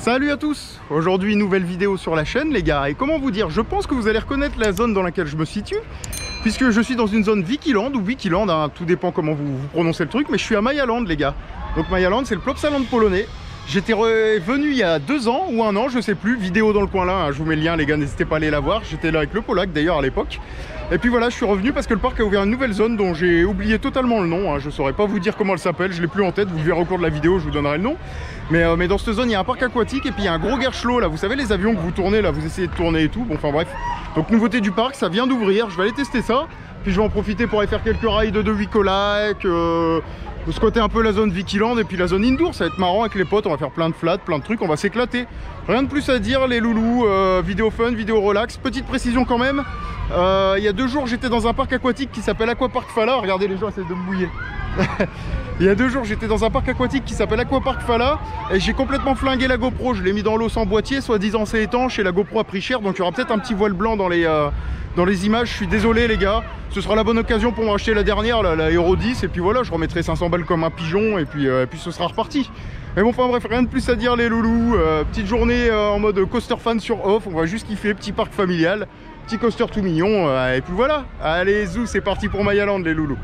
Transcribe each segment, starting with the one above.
Salut à tous! Aujourd'hui nouvelle vidéo sur la chaîne les gars, et comment vous dire, je pense que vous allez reconnaître la zone dans laquelle je me situe, puisque je suis dans une zone Vikiland ou Wikiland, hein, tout dépend comment vous prononcez le truc, mais je suis à Mayaland les gars. Donc Mayaland c'est le Plopsaland polonais. J'étais revenu il y a 2 ans ou 1 an, je sais plus, vidéo dans le coin là, hein, je vous mets le lien les gars, n'hésitez pas à aller la voir, j'étais là avec le Polak d'ailleurs à l'époque. Et puis voilà, je suis revenu parce que le parc a ouvert une nouvelle zone dont j'ai oublié totalement le nom, hein, je saurais pas vous dire comment elle s'appelle, je l'ai plus en tête, vous le verrez au cours de la vidéo, je vous donnerai le nom. Mais dans cette zone il y a un parc aquatique et puis il y a un gros Gerschlo là, vous savez les avions que vous tournez là, vous essayez de tourner et tout, bon enfin bref. Donc nouveauté du parc, ça vient d'ouvrir, je vais aller tester ça, puis je vais en profiter pour aller faire quelques rides de Wicolac, squatter un peu la zone Vikiland et puis la zone indoor, ça va être marrant avec les potes, on va faire plein de flats, plein de trucs, on va s'éclater. Rien de plus à dire les loulous, vidéo fun, vidéo relax. Petite précision quand même, il y a 2 jours j'étais dans un parc aquatique qui s'appelle Aquapark Fala, regardez les gens essaient de me mouiller. Il y a 2 jours j'étais dans un parc aquatique qui s'appelle Aquapark Fala et j'ai complètement flingué la GoPro, je l'ai mis dans l'eau sans boîtier, soi-disant c'est étanche et la GoPro a pris cher, donc il y aura peut-être un petit voile blanc dans les images, je suis désolé les gars, ce sera la bonne occasion pour m'acheter la dernière, la Hero 10, et puis voilà, je remettrai 500 balles comme un pigeon, et puis ce sera reparti. Mais bon, enfin bref, rien de plus à dire les loulous, petite journée en mode coaster fan sur off, on va juste kiffer, petit parc familial, petit coaster tout mignon, et puis voilà, allez zou, c'est parti pour Mayaland les loulous.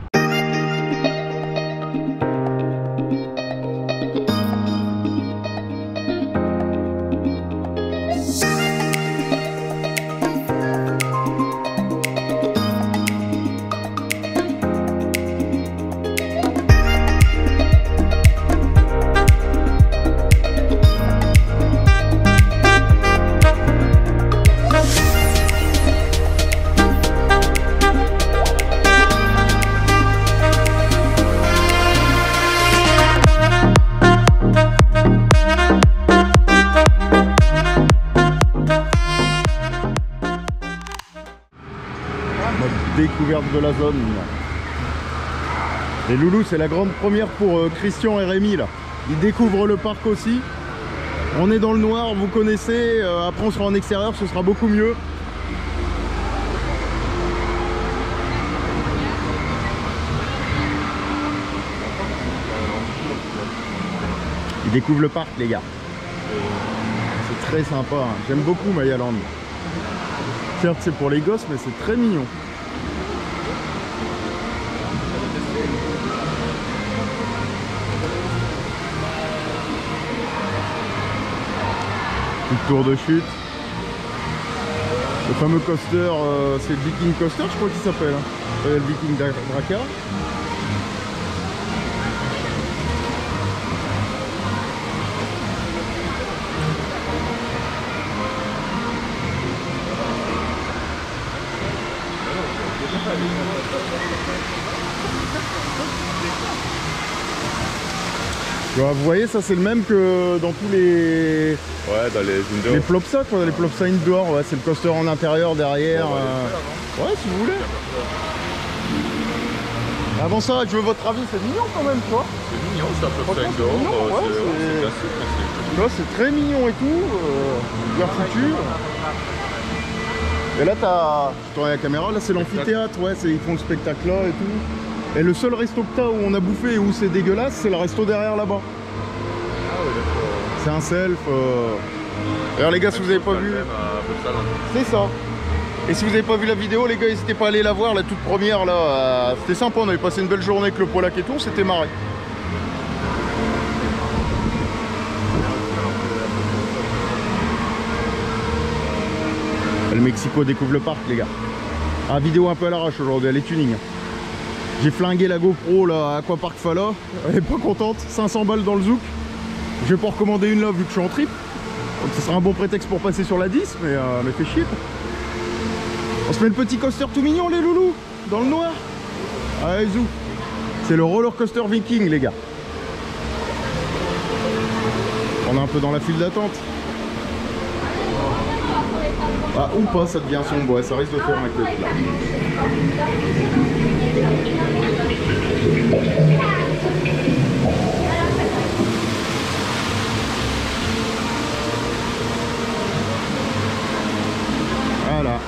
Découverte de la zone. Les loulous, c'est la grande première pour Christian et Rémi là. Ils découvrent le parc aussi. On est dans le noir, vous connaissez. Après on sera en extérieur, ce sera beaucoup mieux. Ils découvrent le parc les gars. C'est très sympa, hein. J'aime beaucoup Mayaland. Certes c'est pour les gosses mais c'est très mignon. Petit tour de chute. Le fameux coaster, c'est le Viking Coaster, je crois qu'il s'appelle. Hein. Le Viking Draka. Vous voyez, ça c'est le même que dans tous les... Ouais, dans les indoor. Les Plopsa quoi, les Plopsa indoor, ouais, c'est le coaster en intérieur derrière. Ouais, si vous voulez. Avant ça, je veux votre avis, c'est mignon quand même, tu vois. C'est mignon, c'est un Plopsa indoor. C'est classique. Là, c'est très mignon et tout, bien foutu. Et là, je tourne la caméra, là c'est l'amphithéâtre, ouais, ils font le spectacle là et tout. Et le seul resto que t'as où on a bouffé et où c'est dégueulasse, c'est le resto derrière là-bas. Ah ouais, d'accord. C'est un self. D'ailleurs les gars, si vous avez pas vu... C'est ça. Et si vous avez pas vu la vidéo, les gars, n'hésitez pas à aller la voir, la toute première là. C'était sympa, on avait passé une belle journée avec le Polak et tout, c'était marré. Le Mexico découvre le parc les gars. Ah, vidéo un peu à l'arrache aujourd'hui, elle est tuning. J'ai flingué la GoPro là à Aquapark Fala, elle est pas contente, 500 balles dans le zouk. Je vais pas en recommander une là vu que je suis en trip. Donc ce sera un bon prétexte pour passer sur la 10, mais fait chier. On se met le petit coaster tout mignon les loulous, dans le noir. Allez zou. C'est le roller coaster Viking les gars. On est un peu dans la file d'attente. Ah ou pas, ça devient sombre, ouais, ça risque de faire un peu là. Voilà.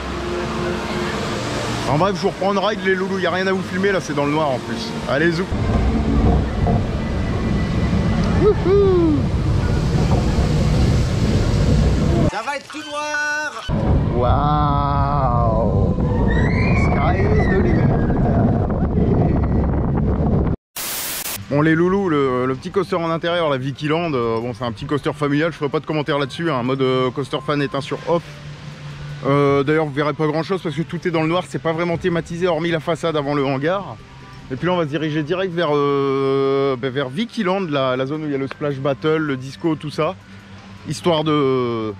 En bref, je vous reprends une ride les loulous, il n'y a rien à vous filmer là, c'est dans le noir en plus. Allez zou. Wouhou. Bon les loulous, le petit coaster en intérieur, la Vikiland, bon c'est un petit coaster familial, je ferai pas de commentaires là-dessus, hein, mode coaster fan éteint sur off. D'ailleurs vous verrez pas grand chose parce que tout est dans le noir, c'est pas vraiment thématisé hormis la façade avant le hangar. Et puis là on va se diriger direct vers, vers Vikiland, la zone où il y a le splash battle, le disco, tout ça. Histoire de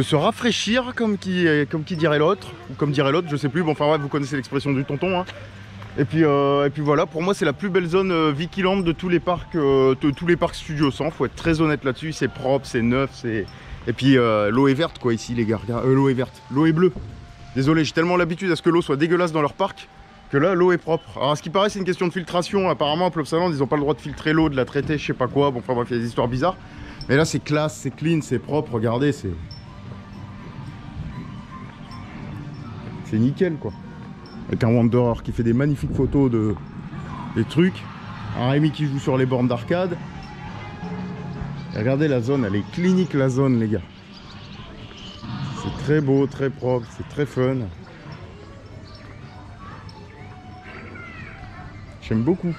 se rafraîchir comme qui dirait l'autre, ou comme dirait l'autre, je sais plus, bon enfin ouais, vous connaissez l'expression du tonton, hein. Et puis voilà, pour moi c'est la plus belle zone Vikiland de tous les parcs Studio 100, faut être très honnête là-dessus, c'est propre, c'est neuf, c'est... Et puis l'eau est verte quoi ici les gars, l'eau est verte, l'eau est bleue. Désolé, j'ai tellement l'habitude à ce que l'eau soit dégueulasse dans leur parc, que là l'eau est propre. Alors à ce qui paraît c'est une question de filtration, apparemment à Plopsaland ils n'ont pas le droit de filtrer l'eau, de la traiter, je sais pas quoi, bon enfin bref il y a des histoires bizarres. Mais là c'est classe, c'est clean, c'est propre, regardez, c'est nickel quoi. Avec un Wanderer qui fait des magnifiques photos des trucs, un Rémi qui joue sur les bornes d'arcade. Regardez la zone, elle est clinique la zone les gars. C'est très beau, très propre, c'est très fun. J'aime beaucoup.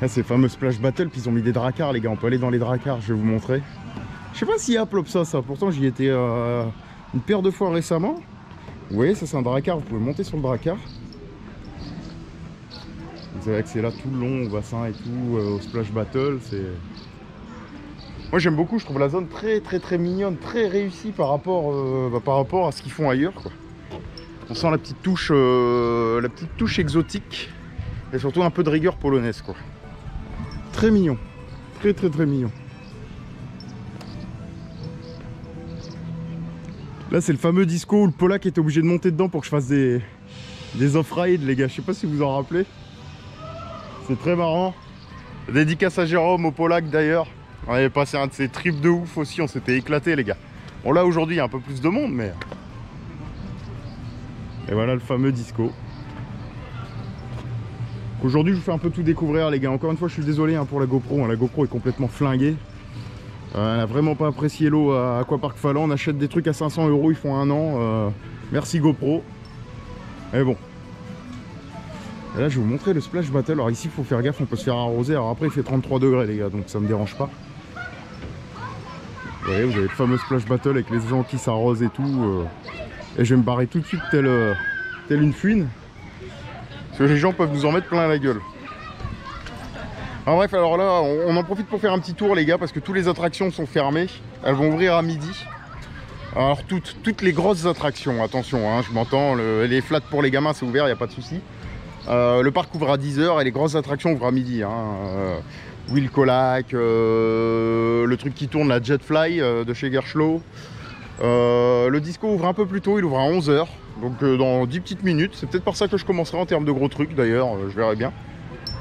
Là c'est fameux Splash Battle, puis ils ont mis des dracars les gars, on peut aller dans les dracars, je vais vous montrer. Je sais pas s'il y a Plopsa ça, pourtant j'y étais une paire de fois récemment. Vous voyez, ça c'est un dracar, vous pouvez monter sur le dracar. Vous avez accès là tout le long au bassin et tout, au Splash Battle, c'est... Moi j'aime beaucoup, je trouve la zone très mignonne, très réussie par rapport à ce qu'ils font ailleurs quoi. On sent la petite touche exotique et surtout un peu de rigueur polonaise quoi. Très mignon, très mignon. Là c'est le fameux disco où le Polak était obligé de monter dedans pour que je fasse des off-ride les gars, je sais pas si vous en rappelez. C'est très marrant. Dédicace à Jérôme, au Polak d'ailleurs. On avait passé un de ces trips de ouf aussi, on s'était éclaté les gars. Bon là aujourd'hui il y a un peu plus de monde mais... Et voilà le fameux disco. Aujourd'hui je vous fais un peu tout découvrir les gars. Encore une fois je suis désolé hein, pour la GoPro, la GoPro est complètement flinguée. Elle n'a vraiment pas apprécié l'eau à Aquapark Falan. On achète des trucs à 500 €, ils font un an. Merci GoPro. Mais bon. Et là je vais vous montrer le Splash Battle. Alors ici il faut faire gaffe, on peut se faire arroser. Alors après il fait 33 degrés les gars, donc ça me dérange pas. Vous voyez, vous avez le fameux Splash Battle avec les gens qui s'arrosent et tout. Et je vais me barrer tout de suite telle une fouine. Parce que les gens peuvent nous en mettre plein la gueule. Alors bref, alors là, on en profite pour faire un petit tour les gars, parce que toutes les attractions sont fermées. Elles vont ouvrir à midi. Alors toutes les grosses attractions, attention, hein, je m'entends, les flats pour les gamins c'est ouvert, il n'y a pas de souci. Le parc ouvre à 10 h et les grosses attractions ouvrent à midi. Hein. Wilcolac, le truc qui tourne, la Jetfly de chez Gerschlow. Le disco ouvre un peu plus tôt, il ouvre à 11 h. Donc dans 10 petites minutes. C'est peut-être par ça que je commencerai en termes de gros trucs d'ailleurs, je verrai bien.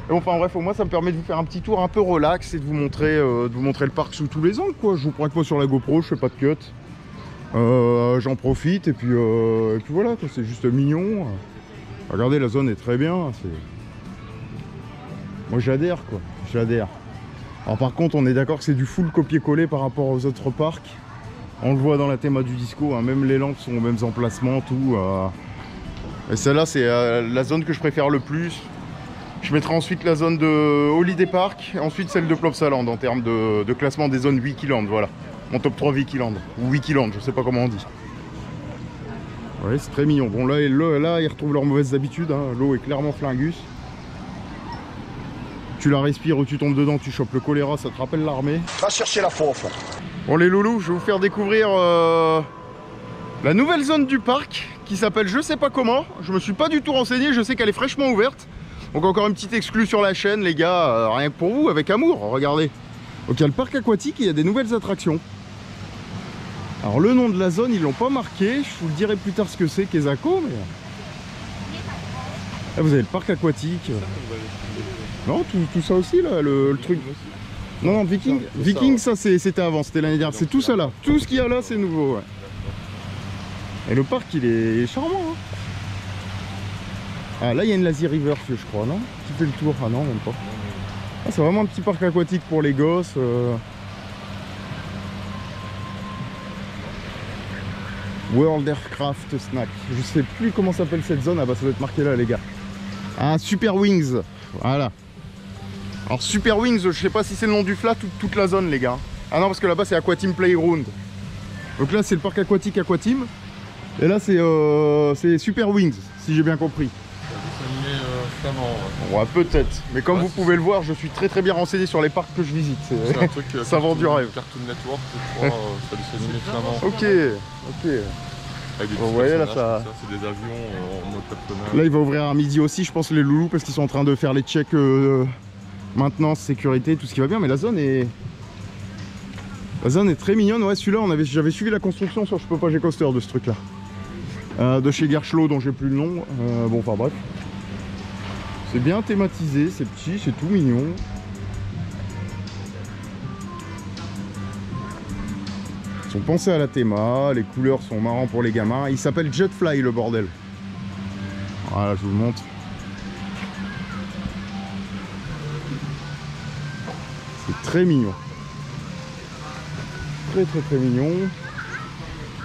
Et bon, enfin bref, au moins ça me permet de vous faire un petit tour un peu relax et de vous montrer le parc sous tous les angles quoi. Je vous prends pas sur la GoPro, je fais pas de cut. J'en profite et puis voilà, c'est juste mignon. Regardez, la zone est très bien. Moi j'adhère quoi, j'adhère. Alors par contre on est d'accord que c'est du full copier-coller par rapport aux autres parcs. On le voit dans la théma du disco, hein, même les lampes sont aux mêmes emplacements, tout. Et celle-là c'est la zone que je préfère le plus. Je mettrai ensuite la zone de Holiday Park, ensuite celle de Plopsaland en termes de classement des zones Vikiland, voilà. Mon top 3 Vikiland, ou Wikiland, je sais pas comment on dit. Ouais, c'est très mignon. Bon là ils retrouvent leurs mauvaises habitudes, hein. L'eau est clairement flingus. Tu la respires ou tu tombes dedans, tu chopes le choléra, ça te rappelle l'armée. Va chercher la fauve. Bon les loulous, je vais vous faire découvrir la nouvelle zone du parc qui s'appelle je sais pas comment. Je me suis pas du tout renseigné, je sais qu'elle est fraîchement ouverte. Donc encore une petite exclue sur la chaîne les gars, rien que pour vous, avec amour, regardez. Donc il y a le parc aquatique et il y a des nouvelles attractions. Alors le nom de la zone ils l'ont pas marqué, je vous le dirai plus tard ce que c'est Kezako, mais... Là vous avez le parc aquatique. Non, tout ça aussi là, le truc. Non, Viking ça c'était avant, c'était l'année dernière, c'est tout ça là. Tout ce qu'il y a là c'est nouveau, ouais. Et le parc il est charmant hein. Ah là il y a une Lazy River je crois, non? Qui fait le tour? Ah non, même pas. Ah, c'est vraiment un petit parc aquatique pour les gosses. World Aircraft Snack. Je sais plus comment s'appelle cette zone. Ah bah ça doit être marqué là les gars. Ah, Super Wings. Voilà. Alors Super Wings, je sais pas si c'est le nom du flat ou toute la zone les gars. Ah non, parce que là-bas c'est Aquatim Playground. Donc là c'est le parc aquatique Aquatim. Et là c'est Super Wings, si j'ai bien compris. Ouais, peut-être. Mais comme vous pouvez le voir, je suis très bien renseigné sur les parcs que je visite. C'est un truc ça vend du rêve. Cartoon Network, je crois, ça dessin animé flamand. Ok. Avec des vous voyez là ça. C'est des avions en mode personnage. Là il va ouvrir à midi aussi, je pense les loulous, parce qu'ils sont en train de faire les checks maintenance, sécurité, tout ce qui va bien. Mais la zone est très mignonne. Ouais, celui-là j'avais suivi la construction sur Je peux pas, j'ai coaster de ce truc là. De chez Gerschlo dont j'ai plus le nom. Bon enfin bref. C'est bien thématisé, c'est petit, c'est tout mignon. Ils sont pensés à la théma, les couleurs sont marrantes pour les gamins. Il s'appelle Jetfly le bordel. Voilà, je vous le montre. C'est très mignon. Très mignon.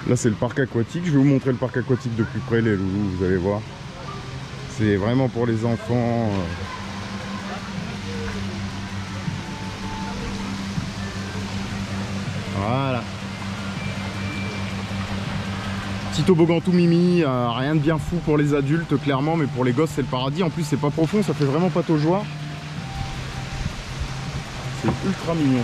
Là c'est le parc aquatique. Je vais vous montrer le parc aquatique de plus près les loulous, vous allez voir. C'est vraiment pour les enfants. Voilà. Petit toboggan tout mimi, rien de bien fou pour les adultes clairement, mais pour les gosses c'est le paradis. En plus c'est pas profond, ça fait vraiment pataugeoire. C'est ultra mignon.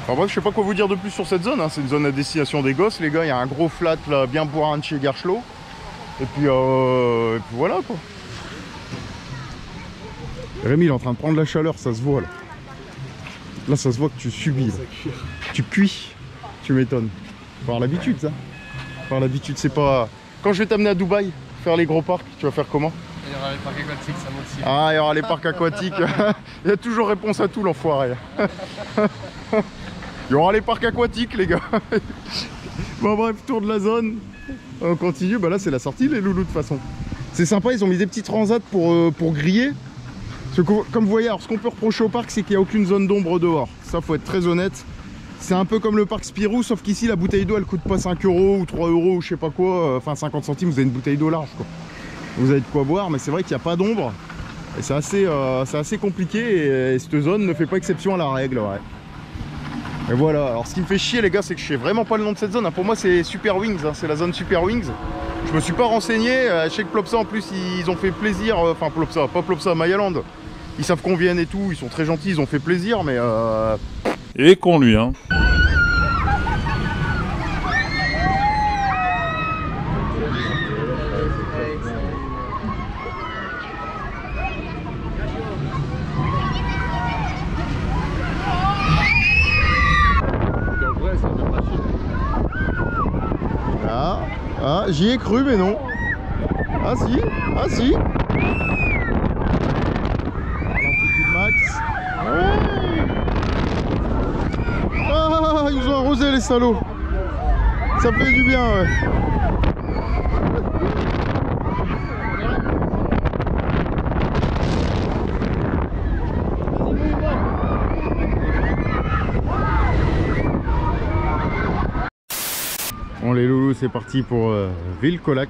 Alors bref, je sais pas quoi vous dire de plus sur cette zone, hein. C'est une zone à destination des gosses les gars. Il y a un gros flat là, bien bourrin de chez Gerschlo. Et puis voilà quoi. Rémi il est en train de prendre la chaleur, ça se voit là. Là ça se voit que tu subis là. Tu cuis. Tu m'étonnes. Par l'habitude ça. Par l'habitude c'est pas... Quand je vais t'amener à Dubaï, faire les gros parcs, tu vas faire comment? Il y aura les parcs aquatiques, ça motive. Ah, il y aura les parcs aquatiques. Il y a toujours réponse à tout l'enfoiré. Il y aura les parcs aquatiques les gars. Bon bref, tour de la zone. On continue, bah là c'est la sortie les loulous de toute façon. C'est sympa, ils ont mis des petits transats pour griller. Parce que, comme vous voyez, alors ce qu'on peut reprocher au parc c'est qu'il n'y a aucune zone d'ombre dehors. Ça faut être très honnête. C'est un peu comme le parc Spirou, sauf qu'ici la bouteille d'eau elle coûte pas 5 € ou 3 € ou je sais pas quoi. Enfin 50 centimes, vous avez une bouteille d'eau large quoi. Vous avez de quoi boire, mais c'est vrai qu'il n'y a pas d'ombre. Et c'est assez compliqué et cette zone ne fait pas exception à la règle. Ouais. Et voilà, alors ce qui me fait chier les gars, c'est que je sais vraiment pas le nom de cette zone. Pour moi c'est Super Wings, hein. C'est la zone Super Wings. Je me suis pas renseigné, je sais que Plopsa en plus ils ont fait plaisir, enfin Plopsa, pas Plopsa, Mayaland. Ils savent qu'on vienne et tout, ils sont très gentils, ils ont fait plaisir, mais Et con lui hein. Ah, j'y ai cru mais non. Ah si, ah si. L'amplitude max. Ouais. Ah, ils ont arrosé les salauds. Ça fait du bien ouais. Bon les loulous, c'est parti pour Villcolac.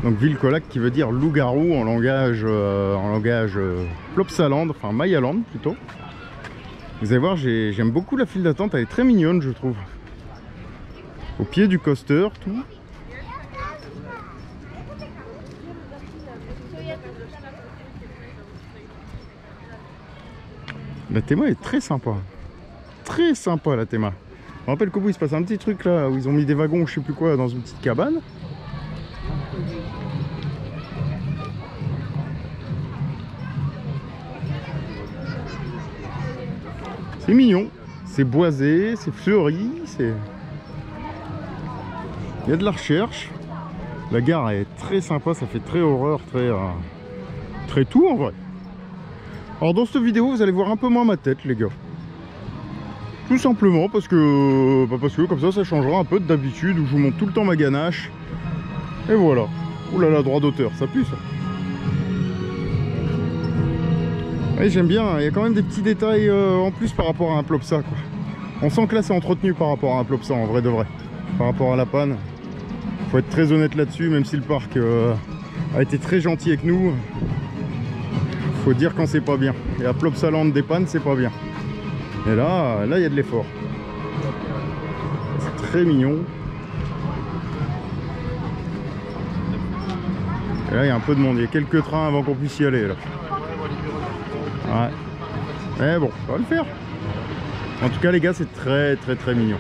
Donc Villcolac qui veut dire loup-garou en langage Plopsaland, enfin Mayaland plutôt. Vous allez voir, j'aime beaucoup la file d'attente, elle est très mignonne je trouve. Au pied du coaster, tout. La théma est très sympa. Très sympa la théma. Je me rappelle qu'au bout il se passe un petit truc là où ils ont mis des wagons, je sais plus quoi, dans une petite cabane. C'est mignon, c'est boisé, c'est fleuri, c'est... Il y a de la recherche. La gare est très sympa, ça fait très horreur, très tout en vrai. Alors dans cette vidéo vous allez voir un peu moins ma tête les gars. Tout simplement parce que comme ça changera un peu d'habitude où je vous montre tout le temps ma ganache. Et voilà. Ouh là là, droit d'auteur, ça pue ça. Oui, j'aime bien, il y a quand même des petits détails en plus par rapport à un Plopsa quoi. On sent que là c'est entretenu par rapport à un Plopsa en vrai de vrai. Par rapport à la panne. Faut être très honnête là-dessus, même si le parc a été très gentil avec nous. Faut dire quand c'est pas bien. Et à Plopsaland des pannes, c'est pas bien. Et là, il y a de l'effort. C'est très mignon. Et là, il y a un peu de monde. Il y a quelques trains avant qu'on puisse y aller. Là. Ouais. Mais bon, ça va le faire. En tout cas, les gars, c'est très mignon.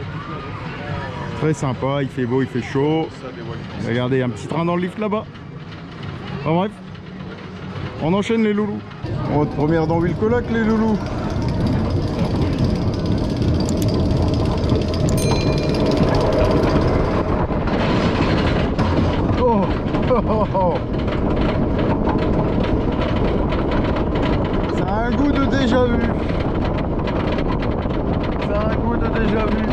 Très sympa. Il fait beau, il fait chaud. Regardez, il y a un petit train dans le lift là-bas. Enfin, bref. On enchaîne les loulous. On première dans Wilcolac, les loulous. Oh, oh, oh, oh. Ça a un goût de déjà vu. Ça a un goût de déjà vu.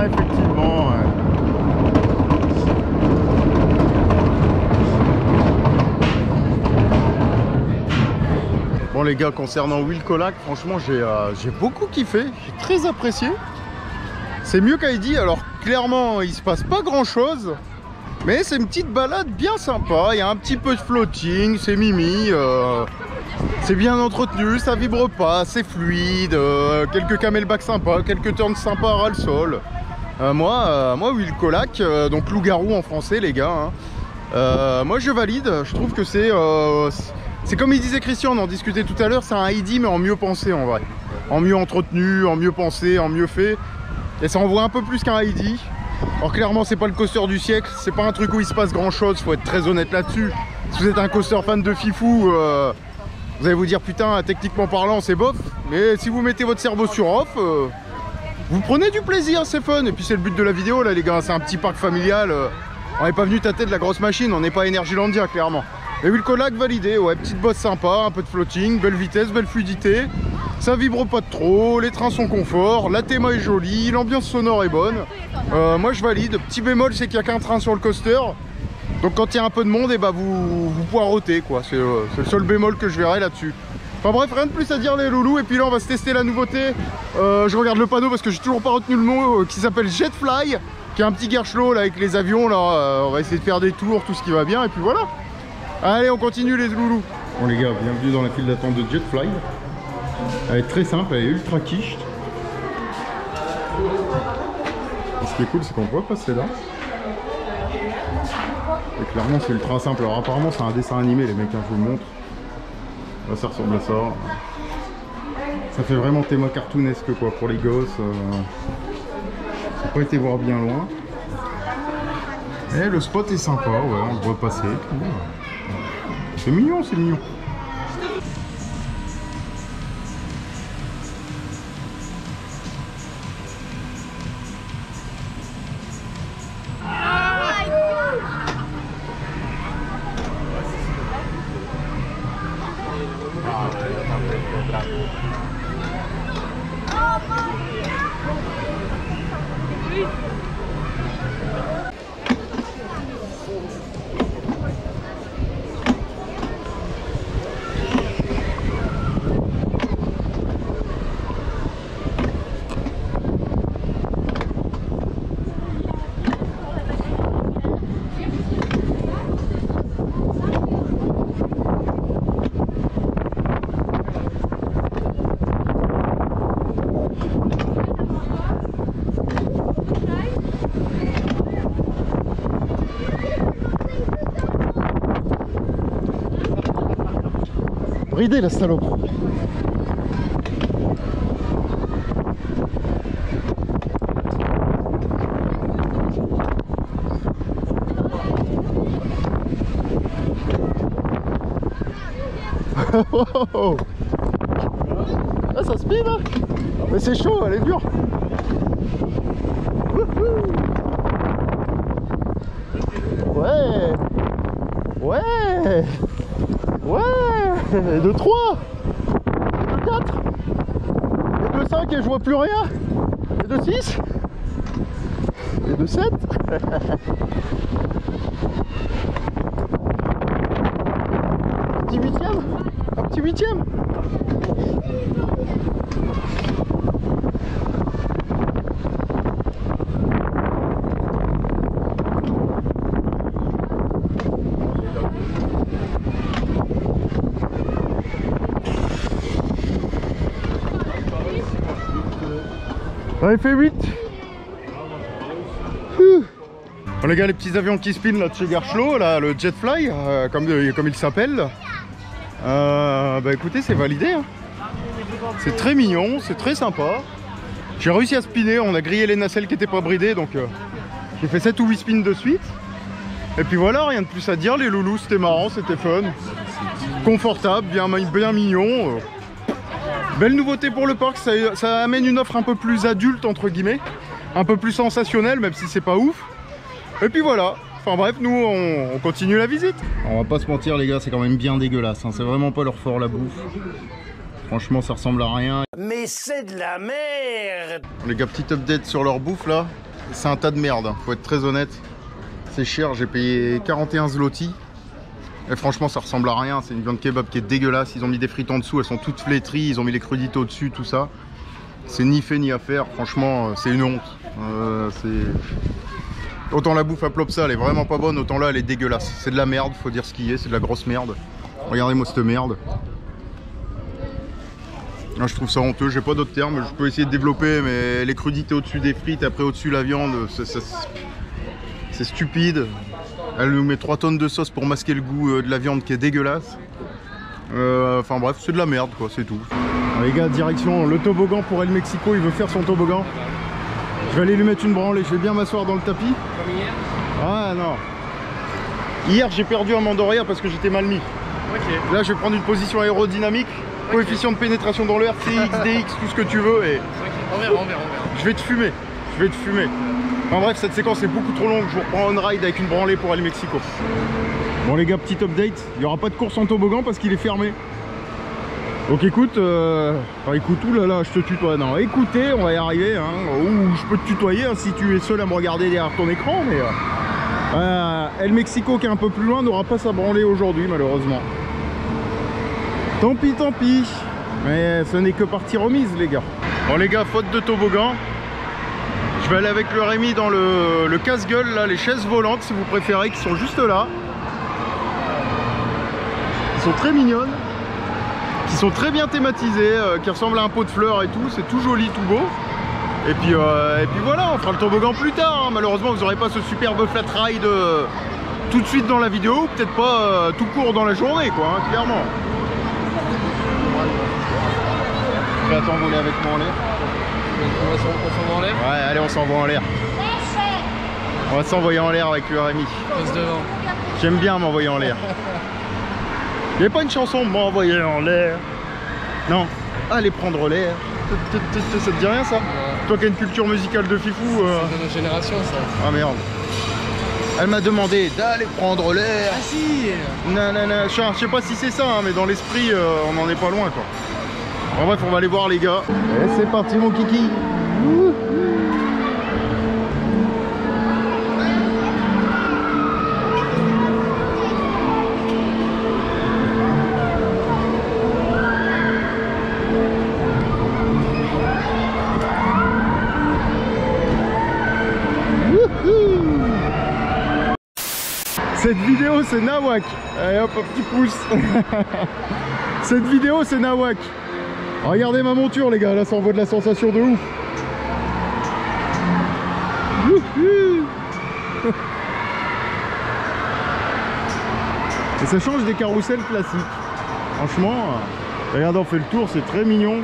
Effectivement, ouais. Bon les gars, concernant Wilcolac, franchement j'ai beaucoup kiffé, j'ai très apprécié. C'est mieux qu'Heidi, alors clairement il se passe pas grand chose, mais c'est une petite balade bien sympa, il y a un petit peu de floating, c'est mimi, c'est bien entretenu, ça vibre pas, c'est fluide, quelques camelbacks sympas, quelques turns sympas à ras le sol. Moi Wilcolac, donc loup-garou en français les gars, hein. Moi je valide, je trouve que c'est comme il disait Christian, on en discutait tout à l'heure, c'est un Heidi mais en mieux pensé en vrai. En mieux entretenu, en mieux pensé, en mieux fait. Et ça envoie un peu plus qu'un Heidi. Alors clairement c'est pas le coaster du siècle, c'est pas un truc où il se passe grand chose, faut être très honnête là-dessus. Si vous êtes un coaster fan de fifou, vous allez vous dire putain techniquement parlant c'est bof. Mais si vous mettez votre cerveau sur off, vous prenez du plaisir, c'est fun. Et puis c'est le but de la vidéo là les gars, c'est un petit parc familial. On n'est pas venu tâter de la grosse machine, on n'est pas Energylandia clairement. Et Wilcolac validé, ouais, petite bosse sympa, un peu de floating, belle vitesse, belle fluidité. Ça vibre pas de trop, les trains sont confort, la théma est jolie, l'ambiance sonore est bonne. Moi je valide. Petit bémol, c'est qu'il n'y a qu'un train sur le coaster. Donc quand il y a un peu de monde, et bah vous poirotez quoi. C'est le seul bémol que je verrai là-dessus. Enfin bref, rien de plus à dire les loulous. Et puis là on va se tester la nouveauté. Je regarde le panneau parce que j'ai toujours pas retenu le nom, qui s'appelle Jetfly, qui est un petit Gerschlo là avec les avions là. On va essayer de faire des tours, tout ce qui va bien. Et puis voilà. Allez, on continue les loulous. Bon les gars, bienvenue dans la file d'attente de Jetfly. Elle est très simple, elle est ultra quiche. Et ce qui est cool, c'est qu'on peut passer là. Et clairement, c'est ultra simple. Alors apparemment, c'est un dessin animé, les mecs, hein, je vous le montre. Là, ça ressemble à ça. Ça fait vraiment théma cartoonesque quoi pour les gosses. J'ai pas été voir bien loin. Et le spot est sympa, ouais, on le voit passer. C'est mignon, c'est mignon. Bridé la salope. Ah, ça speed hein. Mais c'est chaud, elle est dure. Ouais. Ouais. Ouais. Et de 3. Et de 4. Et de 5 et je vois plus rien. Et de 6. Et de 7. Petit huitième. Un petit huitième. On a fait 8. Bon, les gars, les petits avions qui spinent là de chez Garchlo, là, le Jetfly, comme il s'appelle. Bah écoutez, c'est validé. Hein. C'est très mignon, c'est très sympa. J'ai réussi à spinner, on a grillé les nacelles qui n'étaient pas bridées, donc j'ai fait 7 ou 8 spins de suite. Et puis voilà, rien de plus à dire, les loulous, c'était marrant, c'était fun. Confortable, bien mignon. Belle nouveauté pour le parc, ça amène une offre un peu plus adulte entre guillemets, un peu plus sensationnelle même si c'est pas ouf. Et puis voilà, enfin bref, nous on continue la visite. On va pas se mentir les gars, c'est quand même bien dégueulasse, hein. C'est vraiment pas leur fort la bouffe. Franchement ça ressemble à rien. Mais c'est de la merde. Les gars, petit update sur leur bouffe là, c'est un tas de merde, hein. Faut être très honnête. C'est cher, j'ai payé 41 zloty. Et franchement ça ressemble à rien, c'est une viande kebab qui est dégueulasse, ils ont mis des frites en dessous, elles sont toutes flétries, ils ont mis les crudités au-dessus, tout ça. C'est ni fait ni à faire, franchement c'est une honte. Autant la bouffe à Plopsa elle est vraiment pas bonne, autant là elle est dégueulasse. C'est de la merde, faut dire ce qui est, c'est de la grosse merde. Regardez-moi cette merde. Là, je trouve ça honteux, j'ai pas d'autres termes, je peux essayer de développer, mais les crudités au-dessus des frites, après au-dessus la viande, c'est stupide. Elle nous met 3 tonnes de sauce pour masquer le goût de la viande qui est dégueulasse. Enfin bref, c'est de la merde quoi, c'est tout. Alors, les gars, direction le toboggan pour El Mexico, il veut faire son toboggan. Je vais aller lui mettre une branlée, je vais bien m'asseoir dans le tapis. Comme hier? Ah non. Hier j'ai perdu un Mandoria parce que j'étais mal mis. Ok. Là je vais prendre une position aérodynamique, coefficient de pénétration dans l'air, CX, DX, tout ce que tu veux et... On verra. Je vais te fumer, Enfin bref, cette séquence est beaucoup trop longue, je vous reprends on ride avec une branlée pour aller Mexico. Bon les gars, petit update, il n'y aura pas de course en toboggan parce qu'il est fermé. Donc écoute, écoute, oulala, je te tutoie, non, écoutez, on va y arriver, hein. Ou je peux te tutoyer hein, si tu es seul à me regarder derrière ton écran, mais... El Mexico qui est un peu plus loin n'aura pas sa branlée aujourd'hui malheureusement. Tant pis, mais ce n'est que partie remise les gars. Bon les gars, faute de toboggan, je vais aller avec le Rémi dans le casse-gueule, là, les chaises volantes si vous préférez, qui sont juste là. Qui sont très mignonnes, qui sont très bien thématisées, qui ressemblent à un pot de fleurs et tout, c'est tout joli, tout beau. Et puis voilà, on fera le toboggan plus tard, hein. Malheureusement vous n'aurez pas ce superbe flat ride tout de suite dans la vidéo, peut-être pas tout court dans la journée quoi, hein, clairement. Tu vas t'envoler avec moi en l'air? On s'envoie en l'air? Ouais, allez, on s'envoie en l'air. On va s'envoyer en l'air avec le Rémi. Passe devant. J'aime bien m'envoyer en l'air. Il n'y a pas une chanson m'envoyer en l'air? Non. Allez prendre l'air. Ça te dit rien ça? Toi qui as une culture musicale de fifou. C'est de notre génération ça. Ah merde. Elle m'a demandé d'aller prendre l'air. Ah si. Nanana. Je sais pas si c'est ça, hein, mais dans l'esprit, on n'en est pas loin quoi. En bref, on va aller voir les gars. Et c'est parti mon kiki. Cette vidéo c'est Nawak. Allez hop, un petit pouce. Cette vidéo c'est Nawak. Regardez ma monture les gars, là ça envoie de la sensation de ouf. Et ça change des carousels classiques. Franchement, regardez, on fait le tour, c'est très mignon.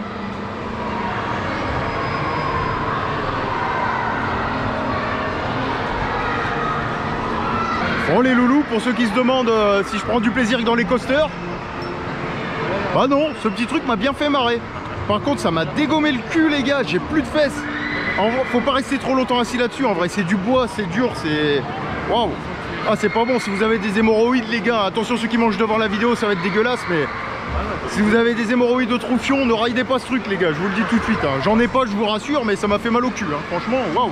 Bon les loulous, pour ceux qui se demandent si je prends du plaisir dans les coasters, bah non, ce petit truc m'a bien fait marrer. Par contre ça m'a dégommé le cul les gars, j'ai plus de fesses. En vrai, faut pas rester trop longtemps assis là-dessus, en vrai c'est du bois, c'est dur, c'est... Waouh. Ah c'est pas bon, si vous avez des hémorroïdes les gars, attention ceux qui mangent devant la vidéo, ça va être dégueulasse, mais... Si vous avez des hémorroïdes de troufion, ne raidez pas ce truc les gars, je vous le dis tout de suite. Hein. J'en ai pas, je vous rassure, mais ça m'a fait mal au cul, hein. Franchement, waouh.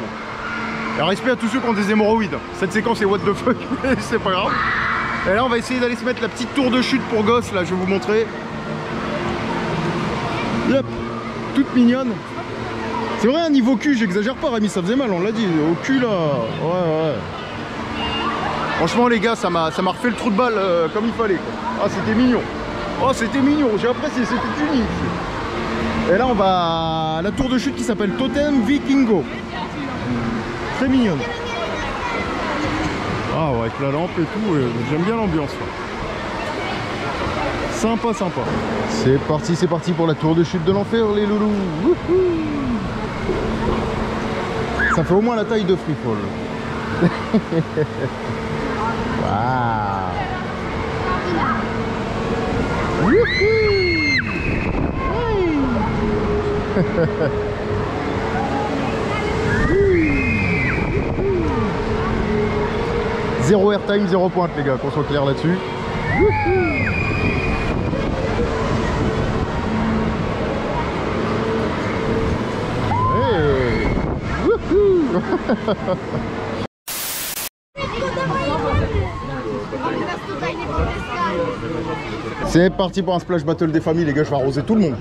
Et respect à tous ceux qui ont des hémorroïdes. Cette séquence est what the fuck, mais c'est pas grave. Et là on va essayer d'aller se mettre la petite tour de chute pour gosses, là je vais vous montrer. Yep, toute mignonne. C'est vrai, un niveau cul, j'exagère pas Rémi, ça faisait mal, on l'a dit. Au cul là, ouais. Franchement les gars, ça m'a refait le trou de balle comme il fallait quoi. Ah c'était mignon. Oh c'était mignon, j'ai apprécié, c'était unique. Et là on va à la tour de chute qui s'appelle Totem Vikingo. Très mignonne. Ah ouais, avec la lampe et tout, j'aime bien l'ambiance là. Sympa, sympa. C'est parti pour la tour de chute de l'enfer les loulous. Wouhou. Ça fait au moins la taille de Free Fall. Waouh. Zéro airtime, zéro pointe les gars, qu'on soit clair là-dessus. C'est parti pour un splash battle des familles les gars, je vais arroser tout le monde.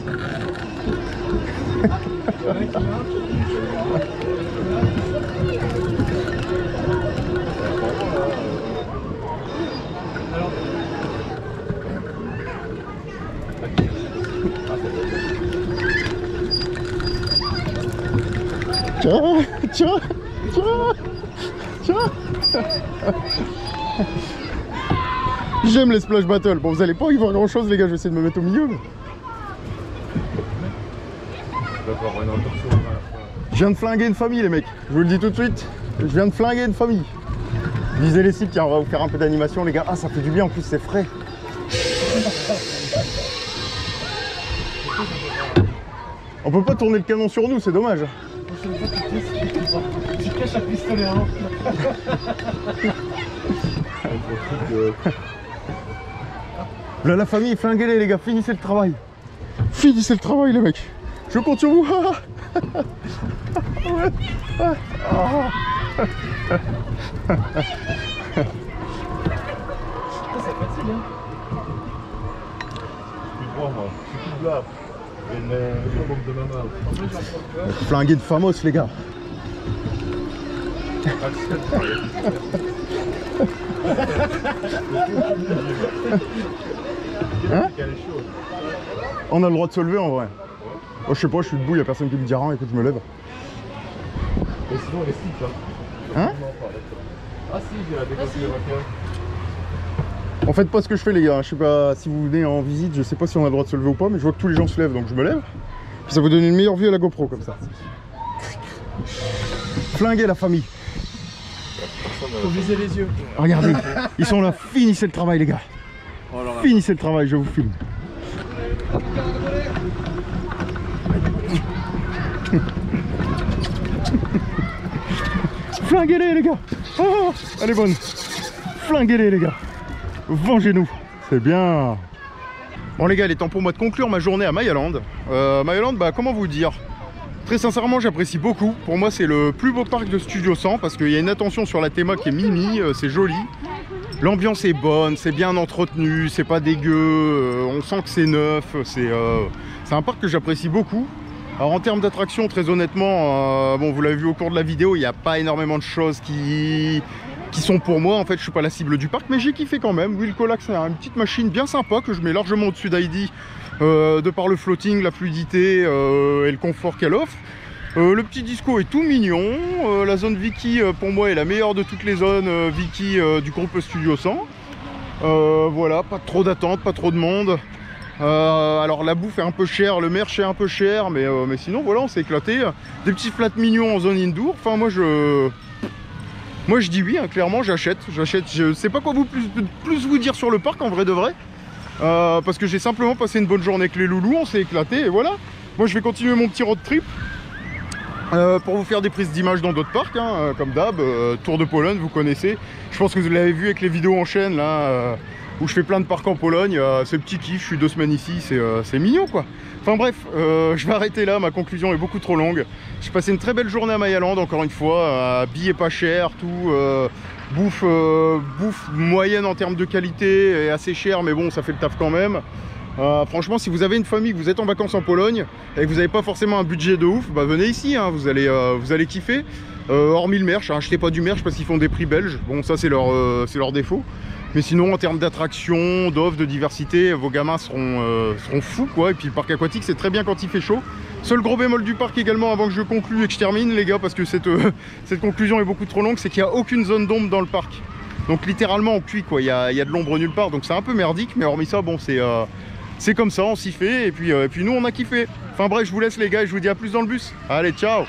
Tiens. J'aime les splash battle. Bon, vous allez pas y voir grand chose les gars, je vais essayer de me mettre au milieu. Mais... Je viens de flinguer une famille les mecs, je vous le dis tout de suite. Je viens de flinguer une famille. Visez les cibles, tiens, on va vous faire un peu d'animation les gars. Ah ça fait du bien, en plus c'est frais. On peut pas tourner le canon sur nous, c'est dommage. Tu caches un pistolet hein. Là la famille, flinguez-les les gars, finissez le travail. Finissez le travail les mecs. Je compte sur vous. Flinguer de Famos les gars. Hein? On a le droit de se lever en vrai. Oh, je sais pas, je suis debout, il y a personne qui me dit rien, écoute, je me lève. Et sinon, les slips là. Hein? Ah si, j'ai la décoration de En fait pas ce que je fais les gars, je sais pas si vous venez en visite, je sais pas si on a le droit de se lever ou pas, mais je vois que tous les gens se lèvent donc je me lève. Puis ça vous donne une meilleure vue à la GoPro comme ça. Flinguer la famille. Faut viser les yeux. Regardez, ils sont là, finissez le travail les gars. Oh là là. Finissez le travail, je vous filme. Flinguez-les les gars. Oh, elle est bonne. Flinguez-les les gars. Vengez-nous. C'est bien. Bon les gars, il est temps pour moi de conclure ma journée à Mayaland. Mayaland, bah comment vous dire, très sincèrement j'apprécie beaucoup. Pour moi c'est le plus beau parc de Studio 100 parce qu'il y a une attention sur la théma qui est mimi, c'est joli. L'ambiance est bonne, c'est bien entretenu, c'est pas dégueu, on sent que c'est neuf, c'est un parc que j'apprécie beaucoup. Alors en termes d'attraction, très honnêtement, bon vous l'avez vu au cours de la vidéo, il n'y a pas énormément de choses qui sont pour moi. En fait je suis pas la cible du parc, mais j'ai kiffé quand même. Wilcolax c'est une petite machine bien sympa que je mets largement au-dessus d'Heidi de par le floating, la fluidité et le confort qu'elle offre. Le petit disco est tout mignon. La zone Viki pour moi est la meilleure de toutes les zones Viki du groupe Studio 100. Voilà, pas trop d'attente, pas trop de monde. Alors la bouffe est un peu chère, le merch est un peu cher, mais sinon voilà, on s'est éclaté. Des petits flats mignons en zone indoor. Enfin moi je dis oui, hein, clairement j'achète. Je sais pas quoi plus vous dire sur le parc en vrai de vrai. Parce que j'ai simplement passé une bonne journée avec les loulous, on s'est éclaté et voilà. Moi je vais continuer mon petit road trip. Pour vous faire des prises d'images dans d'autres parcs, hein, comme d'hab, Tour de Pologne, vous connaissez. Je pense que vous l'avez vu avec les vidéos en chaîne, là, où je fais plein de parcs en Pologne. C'est petit kiff, je suis 2 semaines ici, c'est mignon, quoi. Enfin bref, je vais arrêter là, ma conclusion est beaucoup trop longue. J'ai passé une très belle journée à Mayaland, encore une fois, billets pas chers, tout, bouffe moyenne en termes de qualité, et assez cher, mais bon, ça fait le taf quand même. Franchement, si vous avez une famille, que vous êtes en vacances en Pologne et que vous n'avez pas forcément un budget de ouf, bah venez ici, hein, vous allez kiffer. Hormis le merch, hein, achetez pas du merch parce qu'ils font des prix belges. Bon, ça c'est leur défaut. Mais sinon, en termes d'attractions, d'offres, de diversité, vos gamins seront fous, quoi. Et puis le parc aquatique, c'est très bien quand il fait chaud. Seul gros bémol du parc également, avant que je conclue et que je termine, les gars, parce que cette conclusion est beaucoup trop longue, c'est qu'il n'y a aucune zone d'ombre dans le parc. Donc littéralement, on cuit, quoi. Il y a de l'ombre nulle part, donc c'est un peu merdique. Mais hormis ça, bon, c'est comme ça, on s'y fait, et puis nous on a kiffé. Enfin bref, je vous laisse les gars et je vous dis à plus dans le bus. Allez, ciao!